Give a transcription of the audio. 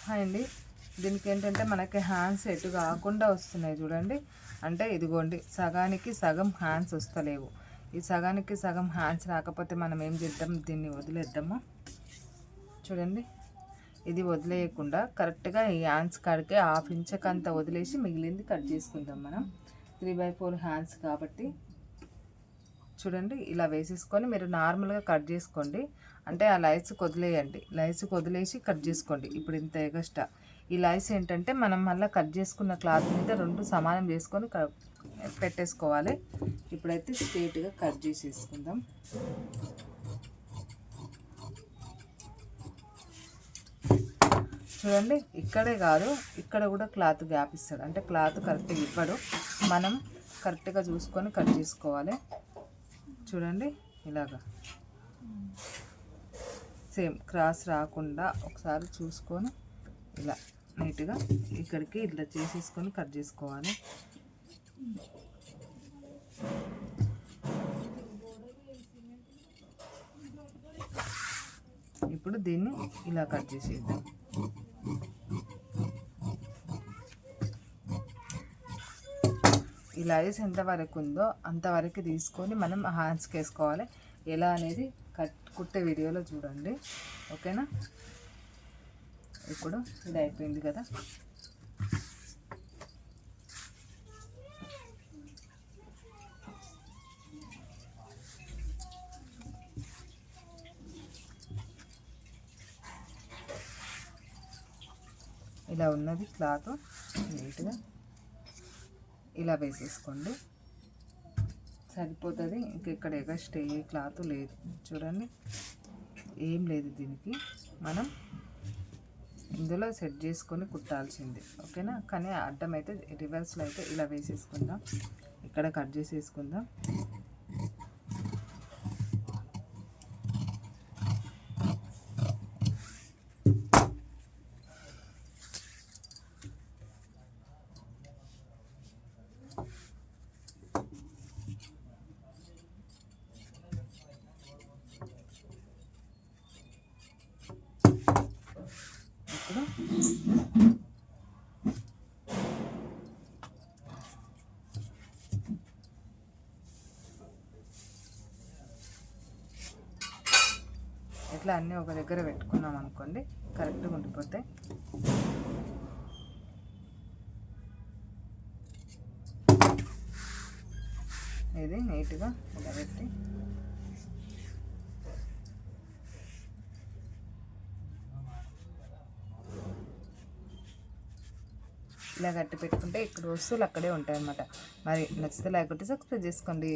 Hi అండి. దీనికి ఏంటంటే మనకి హ్యాండ్స్ ఎటు కాకుండా వస్తున్నాయి చూడండి. అంటే ఇదిగోండి సగానికి సగం హ్యాండ్స్ వస్తలేవు. ఈ సగానికి సగం హ్యాండ్స్ రాకపోతే మనం ఏం చేద్దాం, దీన్ని వదిలేద్దాము. చూడండి, ఇది వదిలేయకుండా కరెక్ట్గా ఈ హ్యాండ్స్ కాడికి 1/2 ఇంచ్ వదిలేసి మిగిలింది కట్ చేసుకుందాం. మనం 3/4 హ్యాండ్స్ కాబట్టి చూడండి, ఇలా వేసేసుకొని మీరు నార్మల్గా కట్ చేసుకోండి. అంటే ఆ లైస్కి వదిలేయండి, లైస్కి వదిలేసి కట్ చేసుకోండి. ఇప్పుడు ఇంత ఎగస్ట్రా ఈ లైస్ ఏంటంటే మనం మళ్ళీ కట్ చేసుకున్న క్లాత్ మీద 2 సమానం చేసుకొని పెట్టేసుకోవాలి. ఇప్పుడైతే స్ట్రేట్గా కట్ చేసేసుకుందాం. చూడండి, ఇక్కడే కాదు ఇక్కడ కూడా క్లాత్ గ్యాప్ ఇస్తాడు. అంటే క్లాత్ కరెక్ట్గా ఇవ్వడు, మనం కరెక్ట్గా చూసుకొని కట్ చేసుకోవాలి. చూడండి, ఇలాగా సేమ్ క్రాస్ రాకుండా ఒకసారి చూసుకొని ఇలా నీట్గా ఇక్కడికి ఇట్లా చేసేసుకొని కట్ చేసుకోవాలి. ఇప్పుడు దీన్ని ఇలా కట్ చేసేద్దాం. ఈ లైస్ ఎంతవరకు ఉందో అంతవరకు తీసుకొని మనం హ్యాండ్స్కి వేసుకోవాలి. ఎలా అనేది కుట్టే వీడియోలో చూడండి, ఓకేనా. ఇప్పుడు ఇది అయిపోయింది కదా. ఇలా ఉన్నది క్లాత్, నీట్గా ఇలా వేసేసుకోండి, సరిపోతుంది. ఇంకెక్కడ ఎగస్ట్రా ఏ క్లాత్ లేదు. చూడండి, ఏం లేదు దీనికి. మనం ఇందులో సెట్ చేసుకొని కుట్టాల్సింది, ఓకేనా. కానీ అడ్డం అయితే రివర్స్లో అయితే ఇలా వేసేసుకుందాం, ఇక్కడ కట్ చేసేసుకుందాం. ఇట్లా అన్నీ ఒక దగ్గర పెట్టుకున్నాం అనుకోండి, కరెక్ట్గా ఉండిపోతాయి. ఇది నీట్గా ఇలా పెట్టి ఇలా కట్టి పెట్టుకుంటే ఇక్కడ వస్తువులు అక్కడే ఉంటాయి అన్నమాట. మరి నచ్చితే లేకపోతే సబ్స్క్రైబ్ చేసుకోండి.